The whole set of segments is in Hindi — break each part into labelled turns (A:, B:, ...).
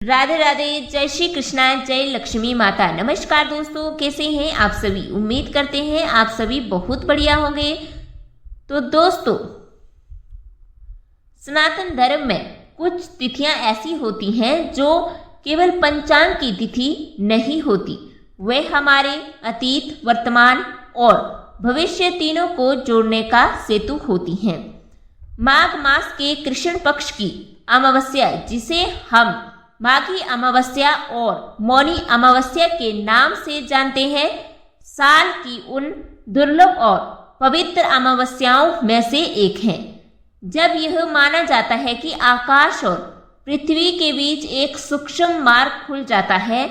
A: राधे राधे, जय श्री कृष्णा, जय लक्ष्मी माता। नमस्कार दोस्तों, कैसे हैं आप सभी। उम्मीद करते हैं आप सभी बहुत बढ़िया होंगे। तो दोस्तों, सनातन धर्म में कुछ तिथियां ऐसी होती हैं जो केवल पंचांग की तिथि नहीं होती, वे हमारे अतीत, वर्तमान और भविष्य तीनों को जोड़ने का सेतु होती हैं। माघ मास के कृष्ण पक्ष की अमावस्या, जिसे हम माघी अमावस्या और मौनी अमावस्या के नाम से जानते हैं, साल की उन दुर्लभ और पवित्र अमावस्याओं में से एक है जब यह माना जाता है कि आकाश और पृथ्वी के बीच एक सूक्ष्म मार्ग खुल जाता है।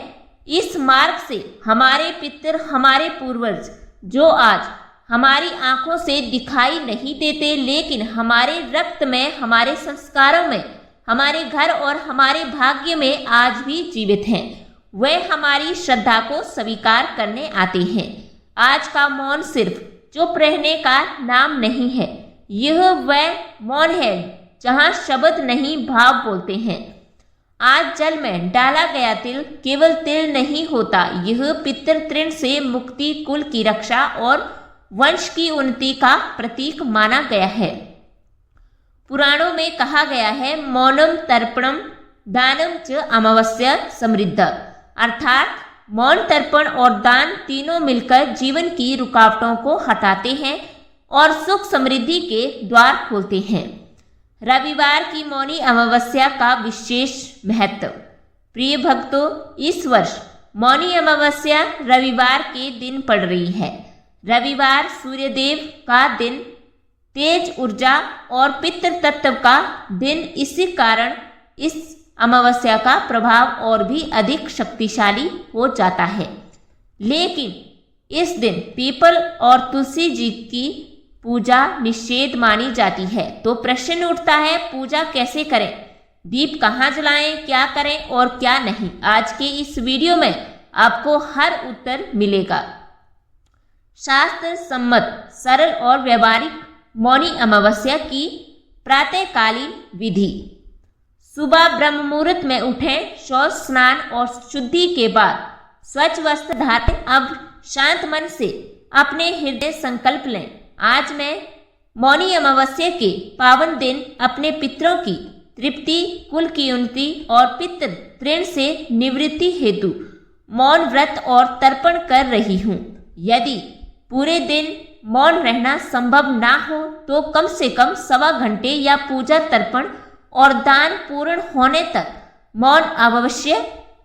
A: इस मार्ग से हमारे पितर, हमारे पूर्वज, जो आज हमारी आंखों से दिखाई नहीं देते लेकिन हमारे रक्त में, हमारे संस्कारों में, हमारे घर और हमारे भाग्य में आज भी जीवित हैं, वे हमारी श्रद्धा को स्वीकार करने आते हैं। आज का मौन सिर्फ चुप रहने का नाम नहीं है, यह वह मौन है जहां शब्द नहीं, भाव बोलते हैं। आज जल में डाला गया तिल केवल तिल नहीं होता, यह पितृ ऋण से मुक्ति, कुल की रक्षा और वंश की उन्नति का प्रतीक माना गया है। पुराणों में कहा गया है, मौनम तर्पणम दानम च अमावस्या समृद्ध, अर्थात मौन, तर्पण और दान तीनों मिलकर जीवन की रुकावटों को हटाते हैं और सुख समृद्धि के द्वार खोलते हैं। रविवार की मौनी अमावस्या का विशेष महत्व। प्रिय भक्तों, इस वर्ष मौनी अमावस्या रविवार के दिन पड़ रही है। रविवार सूर्यदेव का दिन, तेज ऊर्जा और पितृ तत्व का दिन, इसी कारण इस अमावस्या का प्रभाव और भी अधिक शक्तिशाली हो जाता है। लेकिन इस दिन पीपल और तुलसी जी की पूजा निषेध मानी जाती है। तो प्रश्न उठता है, पूजा कैसे करें, दीप कहाँ जलाएं, क्या करें और क्या नहीं। आज के इस वीडियो में आपको हर उत्तर मिलेगा। शास्त्र सम्मत, सरल और व्यवहारिक मौनी अमावस्या की प्रातःकालीन विधि। सुबह ब्रह्म मुहूर्त में उठें, शौच, स्नान और शुद्धि के बाद स्वच्छ वस्त्र धारण। अब शांत मन से अपने हृदय संकल्प लें, आज मैं मौनी अमावस्या के पावन दिन अपने पितरों की तृप्ति, कुल की उन्नति और पितृ ऋण से निवृत्ति हेतु मौन व्रत और तर्पण कर रही हूँ। यदि पूरे दिन मौन रहना संभव ना हो तो कम से कम 1.25 घंटे या पूजा, तर्पण और दान पूर्ण होने तक मौन अवश्य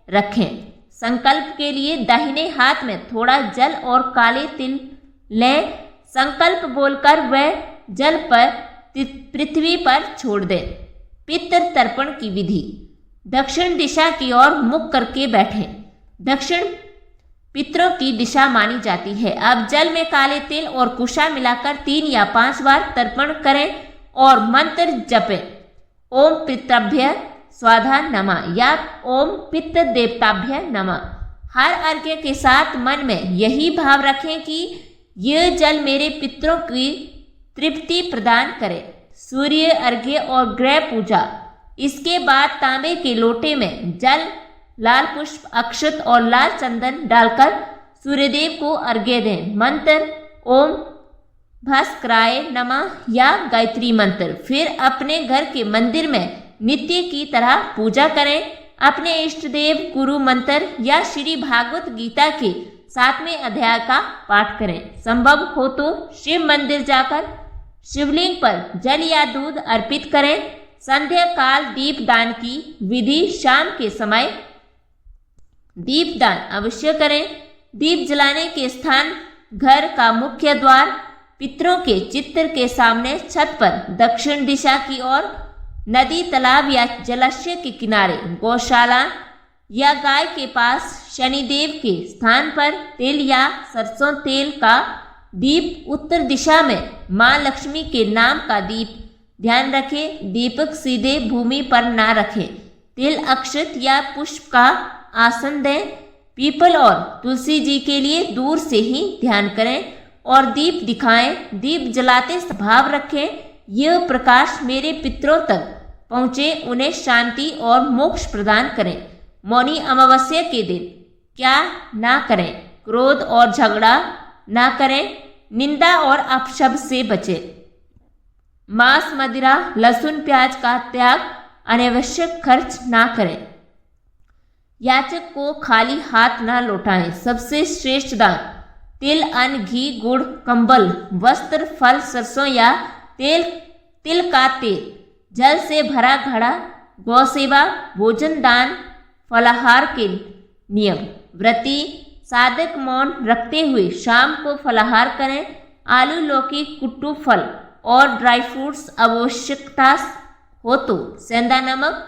A: रखें। संकल्प के लिए दाहिने हाथ में थोड़ा जल और काले तिल लें। संकल्प बोलकर वह जल पर पृथ्वी पर छोड़ दें। पितृ तर्पण की विधि। दक्षिण दिशा की ओर मुख करके बैठें। दक्षिण पितरों की दिशा मानी जाती है। अब जल में काले तिल और कुशा मिलाकर 3 या 5 बार तर्पण करें और मंत्र जपें। ओम पितृभ्य स्वाधा नमः या ओम पितृ देवताभ्य नमः। हर अर्घ्य के साथ मन में यही भाव रखें कि यह जल मेरे पितरों की तृप्ति प्रदान करे। सूर्य अर्घ्य और ग्रह पूजा। इसके बाद तांबे के लोटे में जल, लाल पुष्प, अक्षत और लाल चंदन डालकर सूर्यदेव को अर्घ्य दें। मंत्र ओम भास्कराय नमः या गायत्री मंत्र। फिर अपने घर के मंदिर में नित्य की तरह पूजा करें। अपने इष्ट देव गुरु मंत्र या श्री भागवत गीता के 7वें अध्याय का पाठ करें। संभव हो तो शिव मंदिर जाकर शिवलिंग पर जल या दूध अर्पित करें। संध्या काल दीपदान की विधि। शाम के समय दीपदान अवश्य करें। दीप जलाने के स्थान घर का मुख्य द्वार, पितरों के चित्र के सामने, छत पर, दक्षिण दिशा की ओर, नदी, तालाब या जलाशय के किनारे, गौशाला या गाय के पास, शनिदेव के स्थान पर। तिल या सरसों तेल का दीप। उत्तर दिशा में मां लक्ष्मी के नाम का दीप। ध्यान रखें, दीपक सीधे भूमि पर ना रखें। तिल, अक्षत या पुष्प का आसन दें। पीपल और तुलसी जी के लिए दूर से ही ध्यान करें और दीप दिखाएं। दीप जलाते भाव रखें, यह प्रकाश मेरे पितरों तक पहुँचे, उन्हें शांति और मोक्ष प्रदान करें। मौनी अमावस्या के दिन क्या ना करें? क्रोध और झगड़ा ना करें, निंदा और अपशब्द से बचें, मांस, मदिरा, लहसुन, प्याज का त्याग, अनावश्यक खर्च ना करें, याचक को खाली हाथ ना लौटाएं। सबसे श्रेष्ठ दान तिल, अन्न, घी, गुड़, कंबल, वस्त्र, फल, सरसों या तिल का तेल, जल से भरा घड़ा, गौ सेवा, भोजन दान, फलाहार के नियम। व्रती साधक मौन रखते हुए शाम को फलाहार करें। आलू, लौकी, कुट्टू फल और ड्राई फ्रूट्स आवश्यकता हो तो सेंधा नमक।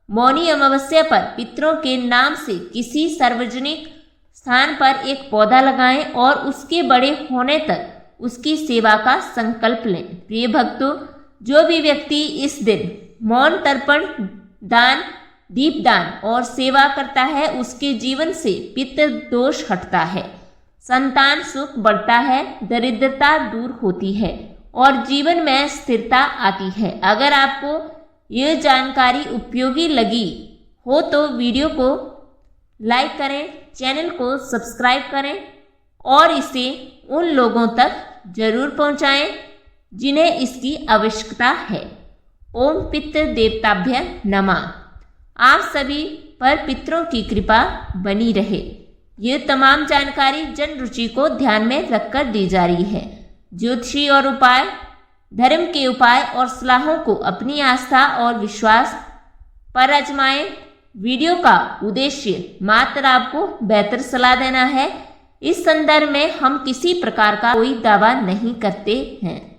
A: मौनी अमावस्या पर पितरों के नाम से किसी सार्वजनिक स्थान पर एक पौधा लगाएं और उसके बड़े होने तक उसकी सेवा का संकल्प लें। प्रिय भक्तों, जो भी व्यक्ति इस दिन मौन, तर्पण, दान, दीपदान और सेवा करता है उसके जीवन से पितृ दोष हटता है, संतान सुख बढ़ता है, दरिद्रता दूर होती है और जीवन में स्थिरता आती है। अगर आपको यह जानकारी उपयोगी लगी हो तो वीडियो को लाइक करें, चैनल को सब्सक्राइब करें और इसे उन लोगों तक जरूर पहुंचाएं जिन्हें इसकी आवश्यकता है। ओम पितृ देवताभ्य नमः। आप सभी पर पितरों की कृपा बनी रहे। ये तमाम जानकारी जन रुचि को ध्यान में रखकर दी जा रही है। ज्योतिषी और उपाय, धर्म के उपाय और सलाहों को अपनी आस्था और विश्वास पर आजमाएं। वीडियो का उद्देश्य मात्र आपको बेहतर सलाह देना है। इस संदर्भ में हम किसी प्रकार का कोई दावा नहीं करते हैं।